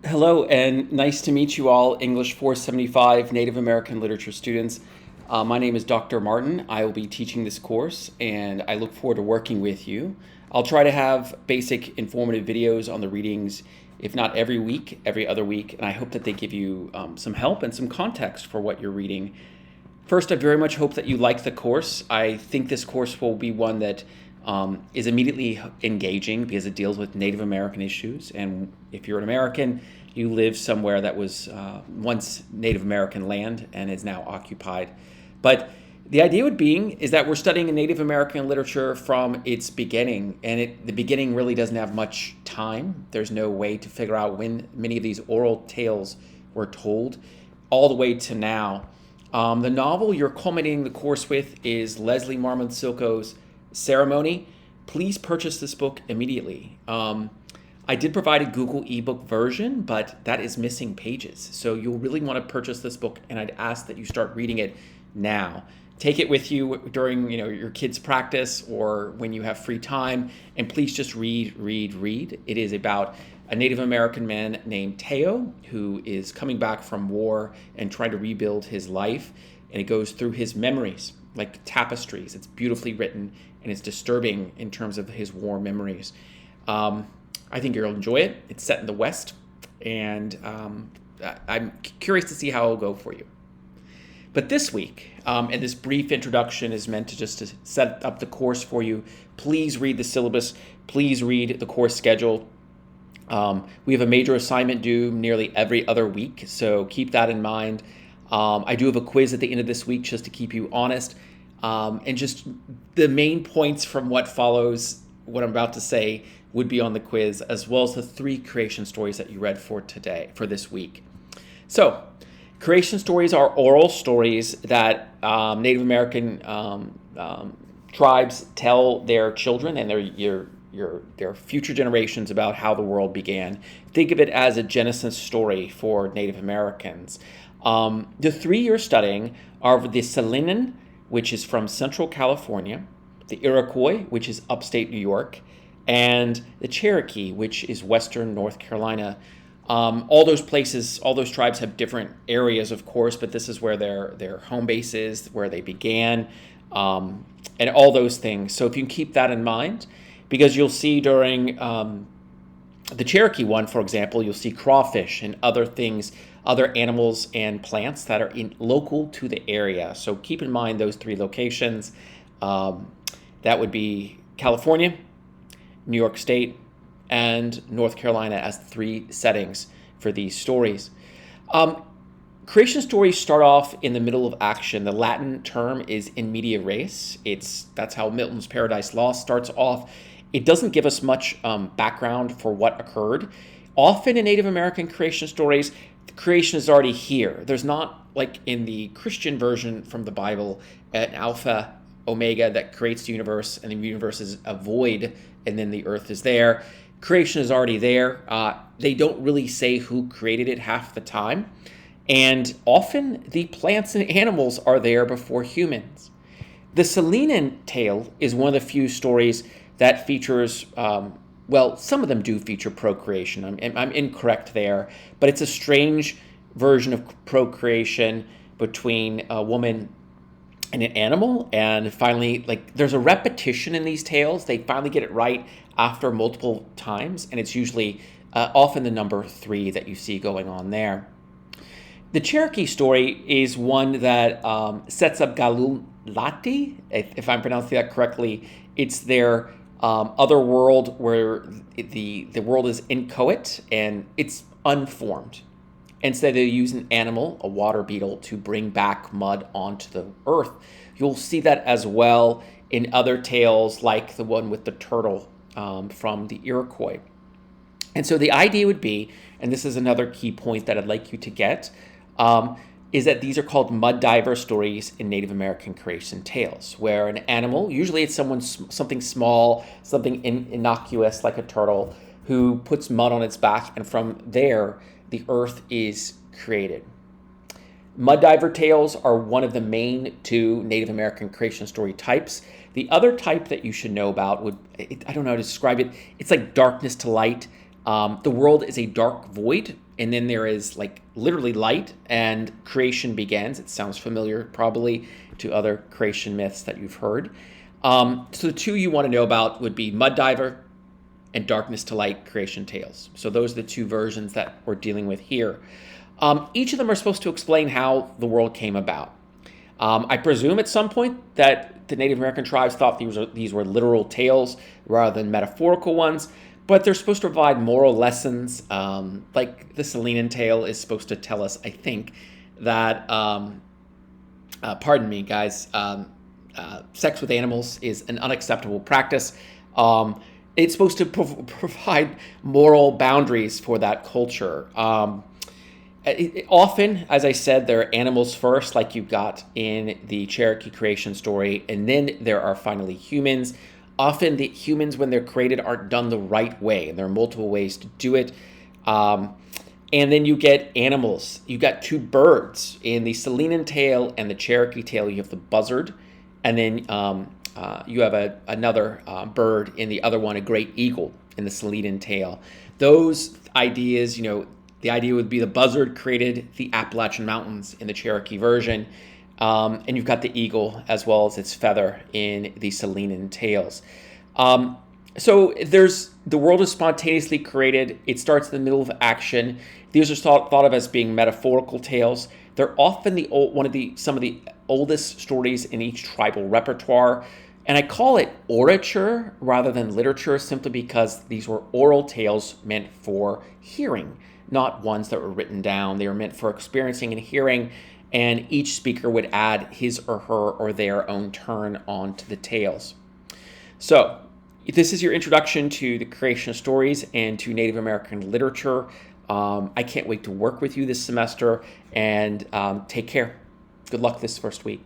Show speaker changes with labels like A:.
A: Hello, and nice to meet you all, English 475 Native American Literature students. My name is Dr. Martin. I will be teaching this course, and I look forward to working with you. I'll try to have basic informative videos on the readings, if not every week, every other week, and I hope that they give you some help and some context for what you're reading. First, I very much hope that you like the course. I think this course will be one that is immediately engaging because it deals with Native American issues. And if you're an American, you live somewhere that was once Native American land and is now occupied. But the idea would being is that we're studying Native American literature from its beginning, and the beginning really doesn't have much time. There's no way to figure out when many of these oral tales were told, all the way to now. The novel you're culminating the course with is Leslie Marmon Silko's Ceremony. Please purchase this book immediately. I did provide a Google ebook version, but that is missing pages. So you'll really want to purchase this book, and I'd ask that you start reading it now. Take it with you during your kids' practice or when you have free time, and please just read, read, read. It is about a Native American man named Teo who is coming back from war and trying to rebuild his life, and it goes through his memories like tapestries. It's beautifully written, and it's disturbing in terms of his war memories. I think you'll enjoy it. It's set in the West, and I'm curious to see how it'll go for you. But this week, and this brief introduction is meant to set up the course for you. Please read the syllabus. Please read the course schedule. We have a major assignment due nearly every other week, so keep that in mind. I do have a quiz at the end of this week just to keep you honest. And just the main points from what follows, what I'm about to say, would be on the quiz, as well as the 3 creation stories that you read for this week. So, creation stories are oral stories that Native American tribes tell their children and their future generations about how the world began. Think of it as a Genesis story for Native Americans. The 3 you're studying are the Salinan, which is from Central California, the Iroquois, which is upstate New York, and the Cherokee, which is Western North Carolina. All those places, all those tribes have different areas, of course, but this is where their home base is, where they began, and all those things. So if you can keep that in mind, because you'll see during the Cherokee one, for example, you'll see crawfish and other things, other animals and plants that are local to the area. So keep in mind those 3 locations. That would be California, New York State, and North Carolina as 3 settings for these stories. Creation stories start off in the middle of action. The Latin term is in media res. That's how Milton's Paradise Lost starts off. It doesn't give us much background for what occurred. Often in Native American creation stories, the creation is already here. There's not, like in the Christian version from the Bible, an alpha, omega that creates the universe, and the universe is a void, and then the earth is there. Creation is already there. They don't really say who created it half the time. And often the plants and animals are there before humans. The Salinan tale is one of the few stories that features, some of them do feature procreation. I'm incorrect there, but it's a strange version of procreation between a woman and an animal. And finally, there's a repetition in these tales. They finally get it right after multiple times, and it's usually often the number 3 that you see going on there. The Cherokee story is one that sets up Galulati, if I'm pronouncing that correctly. It's their other world where the world is inchoate and it's unformed. Instead, they use an animal, a water beetle, to bring back mud onto the earth. You'll see that as well in other tales, like the one with the turtle from the Iroquois. And so the idea would be, and this is another key point that I'd like you to get, is that these are called mud diver stories in Native American creation tales, where an animal, usually it's something small, something innocuous like a turtle, who puts mud on its back, and from there, the earth is created. Mud diver tales are one of the main 2 Native American creation story types. The other type that you should know about I don't know how to describe it. It's like darkness to light. The world is a dark void, and then there is like literally light, and creation begins. It sounds familiar probably to other creation myths that you've heard. So the two you want to know about would be Mud Diver and Darkness to Light creation tales. So those are the two versions that we're dealing with here. Each of them are supposed to explain how the world came about. I presume at some point that the Native American tribes thought these were literal tales rather than metaphorical ones, but they're supposed to provide moral lessons. Like the Salinan tale is supposed to tell us, I think, that, pardon me, guys, sex with animals is an unacceptable practice. It's supposed to provide moral boundaries for that culture. Often, as I said, there are animals first, like you got in the Cherokee creation story, and then there are finally humans. Often the humans, when they're created, aren't done the right way, and there are multiple ways to do it. And then you get animals. You got two birds. In the Salinan tale and the Cherokee tale, you have the buzzard, and then you have another bird in the other one, a great eagle in the Salinan tale. Those ideas, the idea would be the buzzard created the Appalachian Mountains in the Cherokee version, and you've got the eagle as well as its feather in the Salinan tales. So the world is spontaneously created. It starts in the middle of action. These are thought of as being metaphorical tales. They're often some of the oldest stories in each tribal repertoire. And I call it orature rather than literature simply because these were oral tales meant for hearing, not ones that were written down. They were meant for experiencing and hearing, and each speaker would add his or her or their own turn onto the tales. So this is your introduction to the creation stories and to Native American literature. I can't wait to work with you this semester, and take care. Good luck this first week.